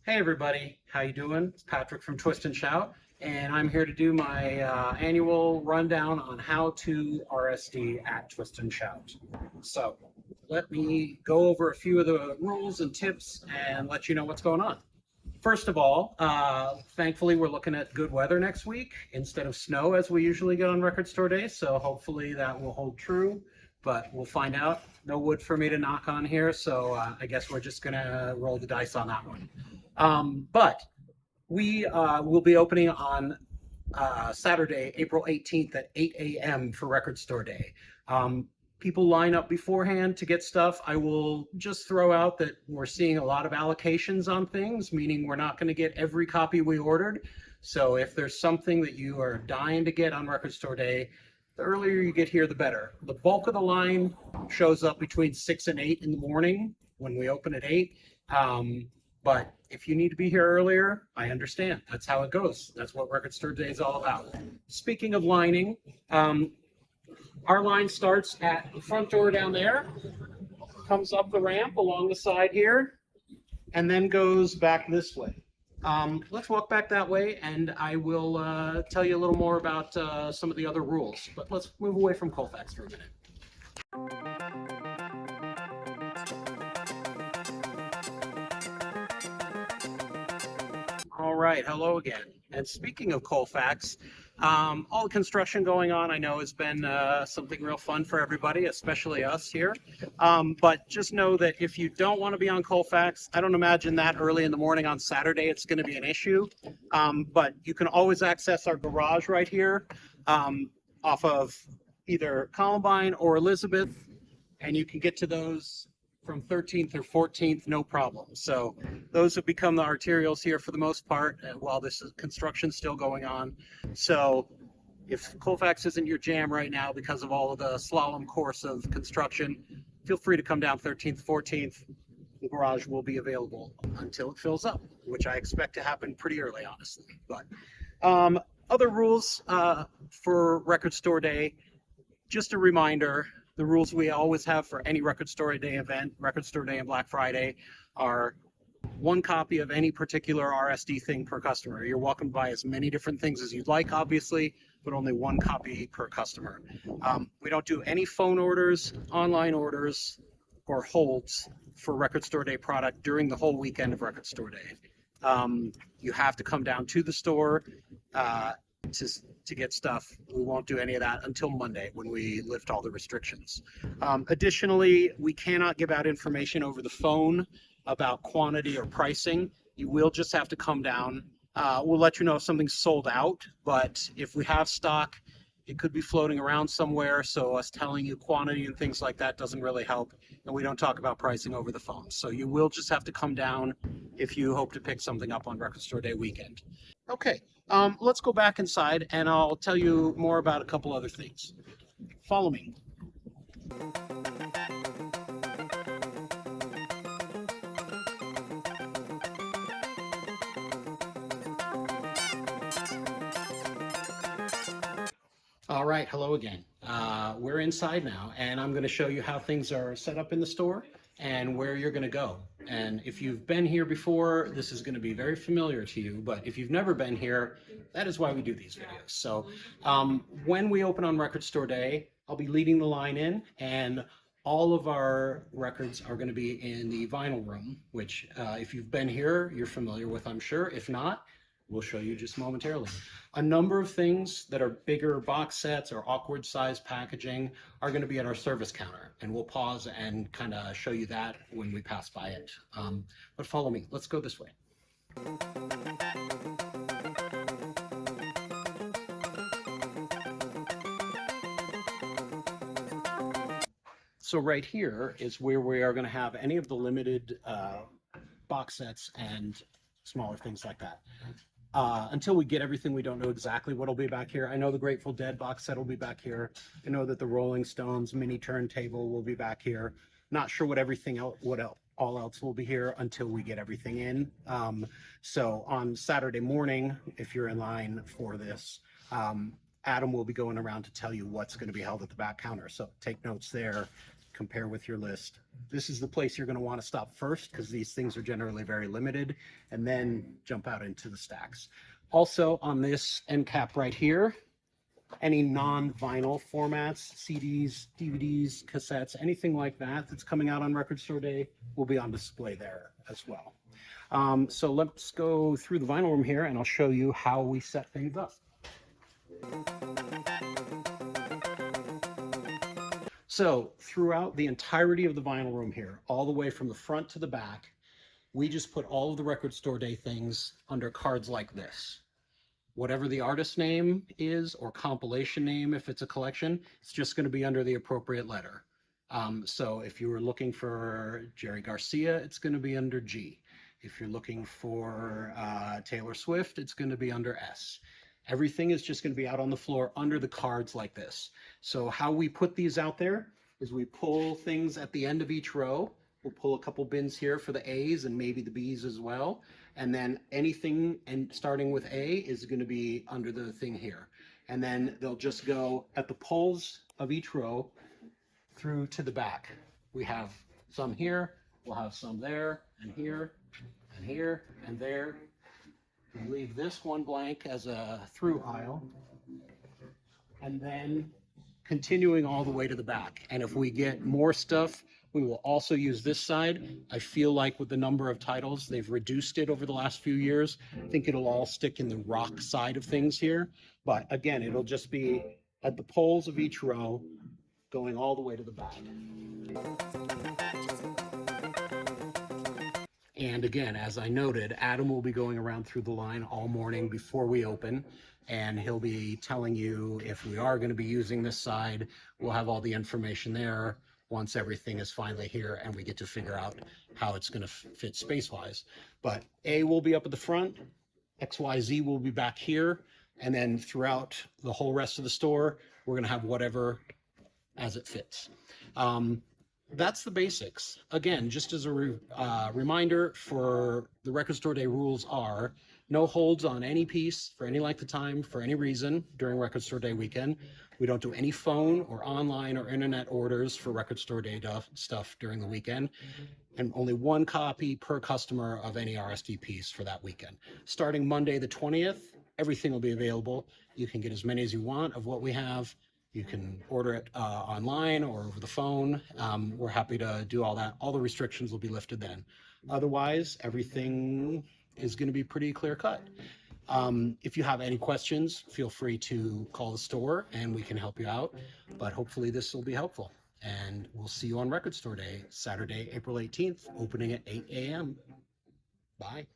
Hey everybody, how you doing? It's Patrick from Twist and Shout, and I'm here to do my annual rundown on how to RSD at Twist and Shout. So let me go over a few of the rules and tips and let you know what's going on. First of all, thankfully we're looking at good weather next week instead of snow as we usually get on Record Store Day, so hopefully that will hold true, but we'll find out. No wood for me to knock on here, so I guess we're just gonna roll the dice on that one. But we will be opening on Saturday, April 18th at 8 a.m. for Record Store Day. People line up beforehand to get stuff. I will just throw out that we're seeing a lot of allocations on things, meaning we're not going to get every copy we ordered. So if there's something that you are dying to get on Record Store Day, the earlier you get here, the better. The bulk of the line shows up between 6 and 8 in the morning when we open at 8. But if you need to be here earlier, I understand. That's how it goes. That's what Record Store Day is all about. Speaking of lining, our line starts at the front door down there, comes up the ramp along the side here, and then goes back this way. Let's walk back that way, and I will tell you a little more about some of the other rules. But let's move away from Colfax for a minute. All right, hello again. And speaking of Colfax, all the construction going on, I know, has been something real fun for everybody, especially us here. But just know that if you don't want to be on Colfax, I don't imagine that early in the morning on Saturday it's going to be an issue. But you can always access our garage right here off of either Columbine or Elizabeth, and you can get to those from 13th or 14th, no problem. So those have become the arterials here for the most part while this construction's still going on. So if Colfax isn't your jam right now because of all of the slalom course of construction, feel free to come down 13th, 14th. The garage will be available until it fills up, which I expect to happen pretty early, honestly. But other rules for Record Store Day, just a reminder, the rules we always have for any Record Store Day event, Record Store Day and Black Friday, are one copy of any particular RSD thing per customer. You're welcome to buy as many different things as you'd like, obviously, but only one copy per customer. We don't do any phone orders, online orders, or holds for Record Store Day product during the whole weekend of Record Store Day. You have to come down to the store to get stuff. We won't do any of that until Monday when we lift all the restrictions. Additionally, we cannot give out information over the phone about quantity or pricing. You will just have to come down. We'll let you know if something's sold out, but if we have stock, it could be floating around somewhere, so us telling you quantity and things like that doesn't really help, and we don't talk about pricing over the phone. So you will just have to come down if you hope to pick something up on Record Store Day weekend. Okay, let's go back inside, and I'll tell you more about a couple other things. Follow me. All right, hello again. We're inside now, and I'm going to show you how things are set up in the store and where you're going to go. And if you've been here before, this is going to be very familiar to you, but if you've never been here, that is why we do these videos. So when we open on Record Store Day, I'll be leading the line in, and all of our records are going to be in the vinyl room, which if you've been here, you're familiar with, I'm sure. If not, we'll show you just momentarily. A number of things that are bigger box sets or awkward size packaging are going to be at our service counter, and we'll pause and kind of show you that when we pass by it. But follow me. Let's go this way. So right here is where we are going to have any of the limited box sets and smaller things like that. Until we get everything, we don't know exactly what will be back here. I know the Grateful Dead box set will be back here. I know that the Rolling Stones mini turntable will be back here. Not sure what everything else, all else will be here until we get everything in. So on Saturday morning, if you're in line for this, Adam will be going around to tell you what's going to be held at the back counter. So take notes there. compare with your list. This is the place you're going to want to stop first because these things are generally very limited, and then jump out into the stacks. Also on this end cap right here, any non-vinyl formats, CDs, DVDs, cassettes, anything like that that's coming out on Record Store Day will be on display there as well. So let's go through the vinyl room here and I'll show you how we set things up. So throughout the entirety of the vinyl room here, all the way from the front to the back, we just put all of the Record Store Day things under cards like this. Whatever the artist name is or compilation name, if it's a collection, it's just going to be under the appropriate letter. So if you were looking for Jerry Garcia, it's going to be under G. If you're looking for Taylor Swift, it's going to be under S. Everything is just going to be out on the floor under the cards like this. So how we put these out there is we pull things at the end of each row. We'll pull a couple bins here for the A's and maybe the B's as well. And then anything and starting with A is going to be under the thing here. And then they'll just go at the poles of each row through to the back. We have some here, we'll have some there, and here, and here, and there. We leave this one blank as a through aisle. And then continuing all the way to the back. And if we get more stuff, we will also use this side. I feel like with the number of titles, they've reduced it over the last few years. I think it'll all stick in the rock side of things here. But again, it'll just be at the poles of each row, going all the way to the back. And again, as I noted, Adam will be going around through the line all morning before we open, and he'll be telling you if we are going to be using this side. We'll have all the information there once everything is finally here and we get to figure out how it's going to fit space-wise. But A will be up at the front, XYZ will be back here, and then throughout the whole rest of the store, we're going to have whatever as it fits. That's the basics. Again, just as a reminder, for the Record Store Day rules are no holds on any piece for any length of time for any reason during Record Store Day weekend. We don't do any phone or online or internet orders for Record Store Day stuff during the weekend, and only one copy per customer of any RSD piece for that weekend. Starting Monday the 20th, everything will be available. You can get as many as you want of what we have. You can order it online or over the phone. We're happy to do all that. All the restrictions will be lifted then. Otherwise, everything is going to be pretty clear cut. If you have any questions, feel free to call the store and we can help you out. But hopefully this will be helpful. And we'll see you on Record Store Day, Saturday, April 18th, opening at 8 a.m. Bye.